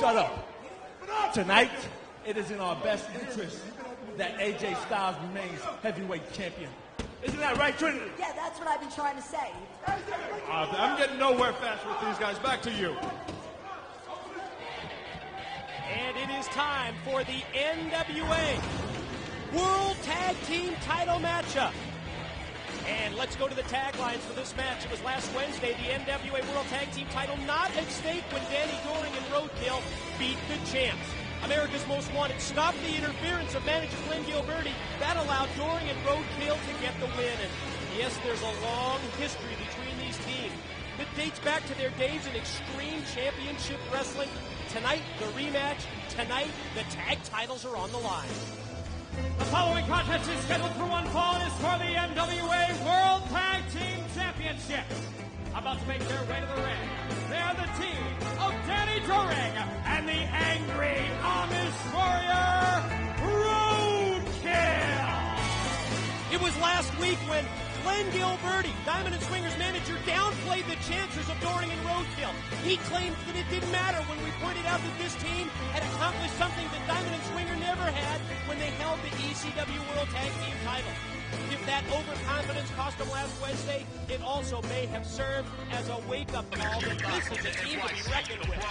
Shut up. Tonight, it is in our best interest that AJ Styles remains heavyweight champion. Isn't that right, Trinity? Yeah, that's what I've been trying to say. I'm getting nowhere fast with these guys. Back to you. And it is time for the NWA World Tag Team title matchup. And let's go to the taglines for this match. It was last Wednesday, the NWA World Tag Team title not at stake when Danny Doring and Roadkill beat the champs. America's Most Wanted stopped the interference of manager Glenn Gilberti. That allowed Doring and Roadkill to get the win. And yes, there's a long history between these teams. It dates back to their days in Extreme Championship Wrestling. Tonight, the rematch. Tonight, the tag titles are on the line. The following contest is scheduled for one fall and is for the NWA World Tag Team Championship. About to make their way to the ring, they are the team of Danny Doring and the Angry Amish Warrior, Roadkill. It was last week when Glenn Gilberti, Diamond and Swinger's manager, downplayed the chances of Doring and Roadkill. He claimed that it didn't matter when we pointed out that this team had accomplished something that Diamond and Swinger never had when they held the ECW World Tag Team title. If that overconfidence cost them last Wednesday, it also may have served as a wake-up call that this is a team to be reckoned with.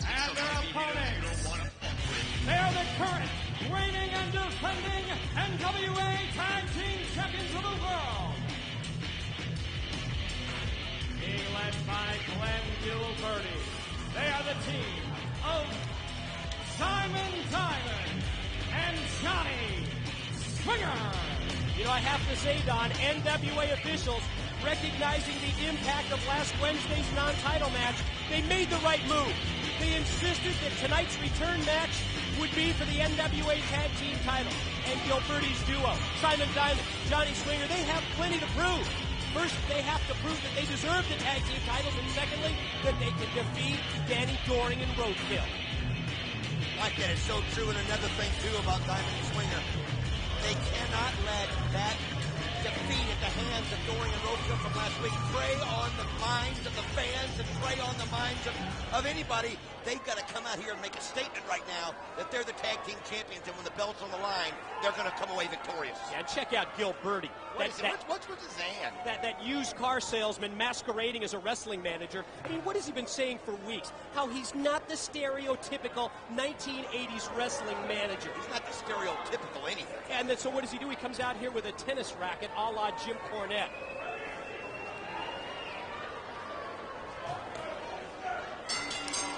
And their opponents, they are the current reigning and defending NWA Tag Team Champions of the world. Being led by Glenn Gilberti, they are the team of Simon Diamond and Johnny Swinger. You know, I have to say, Don, NWA officials, recognizing the impact of last Wednesday's non-title match, they made the right move. They insisted that tonight's return match would be for the NWA Tag Team title. And Gilberti's duo, Simon Diamond, Johnny Swinger, they have plenty to prove. First, they have to prove that they deserve the tag team titles, and secondly, that they can defeat Danny Doring and Roadkill. Like that is so true, and another thing, too, about Diamond and Swinger. They cannot let that defeat at the hands of Doring and Roadkill from last week prey on the minds of the fans and prey on the minds of anybody. They've got to come out here and make a statement right now that they're the tag team champions, and when the belt's on the line, they're going to come away victorious. Yeah, and check out Gilberti. What's with his hand? That used car salesman masquerading as a wrestling manager. I mean, what has he been saying for weeks? How he's not the stereotypical 1980s wrestling manager. He's not the stereotypical anything. And then, so what does he do? He comes out here with a tennis racket a la Jim Cornette.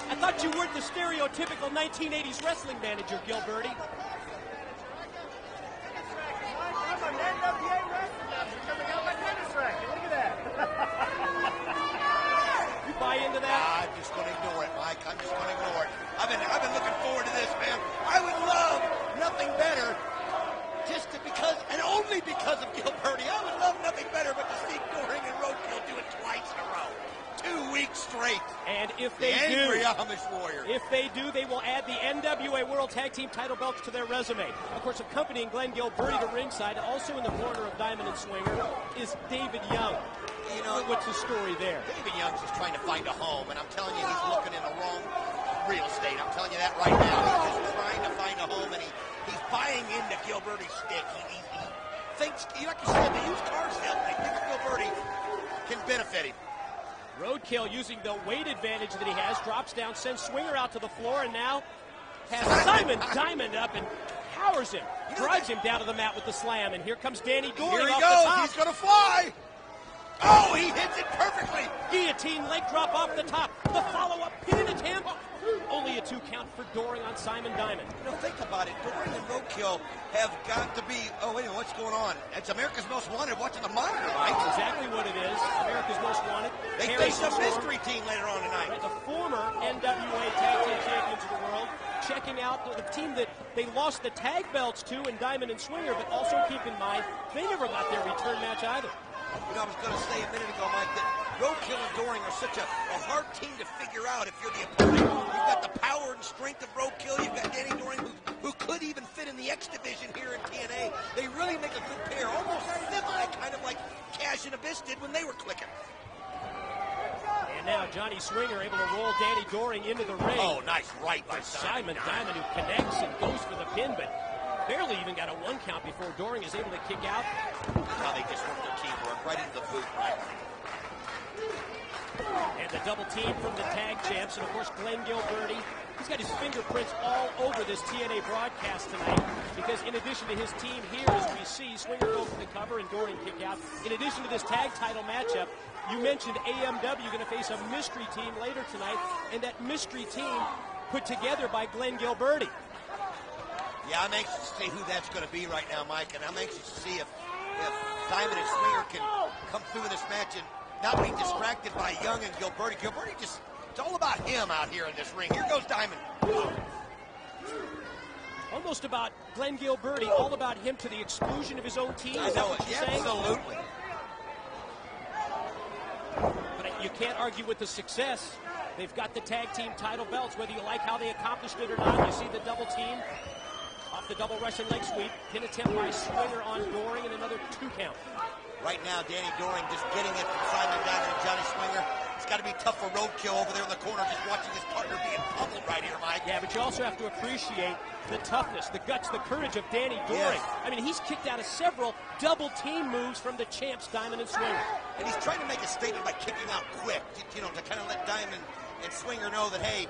I thought you weren't the stereotypical 1980s wrestling manager, Gilberti. I'm an NWA wrestling manager because I got my tennis racket. Look at that. You buy into that? I'm just going to ignore it, Mike. I'm just going to ignore it. I've been looking forward to this, man. I would love nothing better because, and only because of Gilberti. I would love nothing better but to see Doring and Roadkill do it twice in a row. 2 weeks straight. And if they do, Angry Amish Warrior. If they do, they will add the NWA World Tag Team title belts to their resume. Of course, accompanying Glenn Gilberti to ringside, also in the corner of Diamond and Swinger, is David Young. You know, what's the story there? David Young's just trying to find a home, and I'm telling you, he's looking in the wrong real estate. I'm telling you that right now. He's just trying to find a home, and he's buying into Gilberti's stick. He thinks, like you said, the used car salesman, he thinks Gilberti can benefit him. Roadkill, using the weight advantage that he has, drops down, sends Swinger out to the floor, and now has Simon Diamond up and powers him, drives him down to the mat with the slam, and here comes Danny Doring off the top. He's going to fly. Oh, he hits it perfectly. Guillotine leg drop off the top. The follow-up pin attempt. Only a 2 count for Doring on Simon Diamond. You know, think about it. Doring and Roadkill have got to be, oh, wait a minute, what's going on? It's America's Most Wanted watching the monitor, right? That's exactly what it is. America's Most Wanted. They face a mystery team later on tonight. Right, the former NWA Tag Team Champions of the world, checking out the team that they lost the tag belts to in Diamond and Swinger, but also keep in mind, they never got their return match either. You know, I was going to say a minute ago, Mike, that Roadkill and Doring are such a hard team to figure out if you're the opponent. You've got the power and strength of Roadkill. You've got Danny Doring, who could even fit in the X Division here in TNA. They really make a good pair, almost semi, kind of like Cash and Abyss did when they were clicking. And And now Johnny Swinger able to roll Danny Doring into the ring. Oh, nice right by Simon Diamond, who connects and goes for the pin, but barely even got a 1 count before Doring is able to kick out. Now they just work their teamwork right into the boot, right? And the double team from the tag champs, and of course Glenn Gilberti. He's got his fingerprints all over this TNA broadcast tonight because in addition to his team here, as we see, Swinger go for the cover and Doring kick out. In addition to this tag title matchup, you mentioned AMW going to face a mystery team later tonight, and that mystery team put together by Glenn Gilberti. Yeah, I'm anxious to see who that's going to be right now, Mike, and I'm anxious to see if Diamond and Swinger can come through in this match and not be distracted by Young and Gilberti. Gilberti just, it's all about him out here in this ring. Here goes Diamond. Almost about Glenn Gilberti, all about him to the exclusion of his own team. Is that what you're saying? Absolutely. But you can't argue with the success. They've got the tag team title belts, whether you like how they accomplished it or not. You see the double team off the double Russian leg sweep. Pin attempt by Swinger on Doring and another 2 count. Right now, Danny Doring just getting it from Simon Diamond and Johnny Swinger. It's got to be tough for Roadkill over there in the corner just watching his partner being pummeled right here, Mike. Yeah, but you also have to appreciate the toughness, the guts, the courage of Danny Doring. Yes. I mean, he's kicked out of several double team moves from the champs, Diamond and Swinger. And he's trying to make a statement by kicking out quick, you know, to kind of let Diamond and Swinger know that, hey,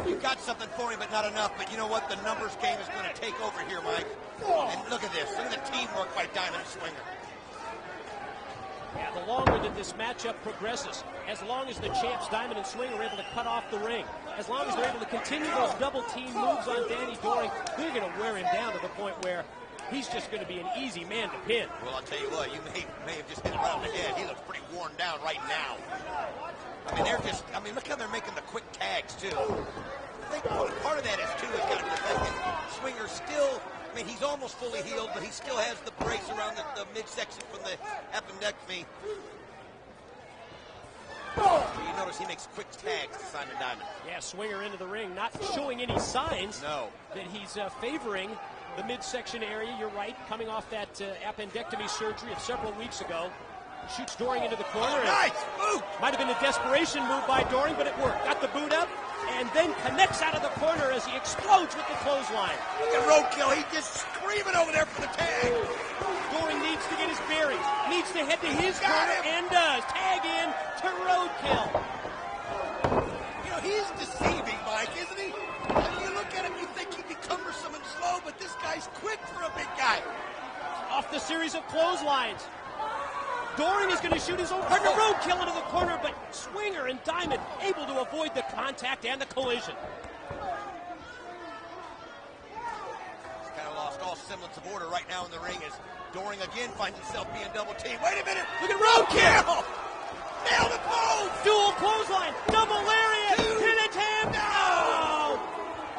you got something for him, but not enough. But you know what? The numbers game is going to take over here, Mike. And look at this. Look at the teamwork by Diamond and Swinger. Yeah, the longer that this matchup progresses, as long as the champs, Diamond and Swinger, are able to cut off the ring, as long as they're able to continue those double team moves on Danny Doring, they're going to wear him down to the point where he's just going to be an easy man to pin. Well, I'll tell you what, you may have just hit him right on the head. He looks pretty worn down right now. I mean, look how they're making the quick tags, too. I think part of that is, too, has got to be the fact that Swinger's still, I mean, he's almost fully healed, but he still has the brace around the midsection from the appendectomy. You notice he makes quick tags to Simon Diamond. Yeah, Swinger into the ring, not showing any signs that he's favoring the midsection area. You're right, coming off that appendectomy surgery of several weeks ago. Shoots Doring into the corner. Oh, nice move! Might have been a desperation move by Doring, but it worked. Got the boot up, and then connects out of the corner as he explodes with the clothesline. Look at Roadkill. He's just screaming over there for the tag. Doring needs to get his bearings. Needs to head to his corner, and does. Tag in to Roadkill. You know, he's deceiving, Mike, isn't he? I mean, you look at him, you think he'd be cumbersome and slow, but this guy's quick for a big guy. Off the series of clotheslines. Doring is going to shoot his own partner, Roadkill, into the corner, but Swinger and Diamond able to avoid the contact and the collision. He's kind of lost all semblance of order right now in the ring as Doring again finds himself being double teamed. Wait a minute! Look at Roadkill! Nailed it both! Dual clothesline! Double lariat! Pin attempt! No!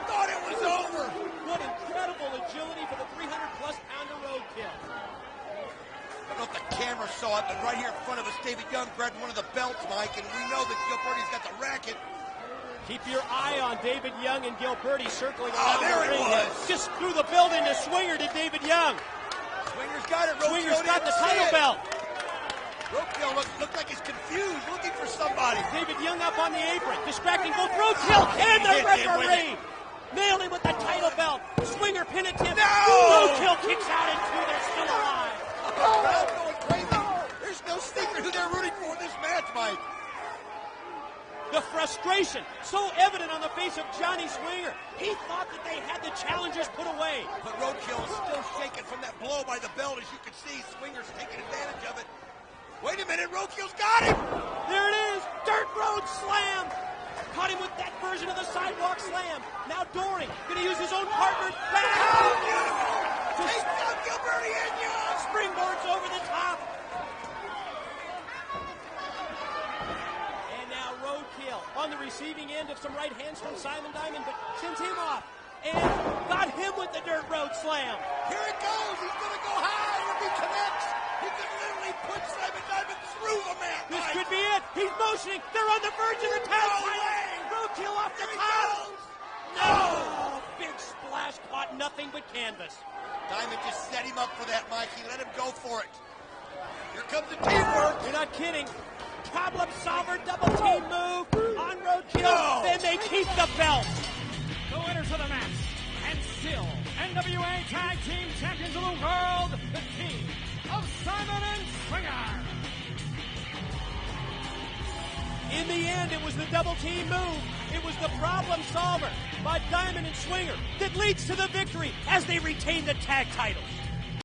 Thought it was over! What incredible agility for the 300-plus pounder Roadkill. I don't know if the camera saw it, but right here in front of us, David Young grabbed one of the belts, Mike, and we know that Gilberti's got the racket. Keep your eye on David Young and Gilberti circling around there the ring. It was. Just threw the belt into Swinger to David Young. Swinger's got it. Swinger's got the title belt. Roadkill looked like he's confused, looking for somebody. David Young up on the apron, distracting both Roadkill and the referee. Nailed him with the title belt. Swinger pin attempt. No! Roadkill kicks out in 2. They're still alive. Crowd going crazy. There's no secret who they're rooting for in this match, Mike. The frustration so evident on the face of Johnny Swinger. He thought that they had the challengers put away. But Roadkill is still shaking from that blow by the belt, as you can see. Swinger's taking advantage of it. Wait a minute, Roadkill's got him! There it is, Dirt Road Slam! Caught him with that version of the sidewalk slam. Now Doring gonna use his own partner's back. Oh, beautiful! Take down Gilberti and Young! Springboards over the top. And now Roadkill on the receiving end of some right hands from Simon Diamond, but sends him off. And got him with the Dirt Road Slam. Here it goes. He's going to go high. If he connects, he can literally put Simon Diamond through the mat. This could be it. He's motioning. They're on the verge of the tag title. Roadkill off the top. No! Big splash, caught nothing but canvas. Diamond just set him up for that, Mike. He let him go for it. Here comes the teamwork. You're not kidding. Problem solver, double team move on Roadkill. No. Then they keep the belt. The winners of the match, and still NWA Tag Team Champions of the World, the team of Simon and Swinger. In the end, it was the double team move. It was the problem solver by Diamond and Swinger that leads to the victory as they retain the tag titles.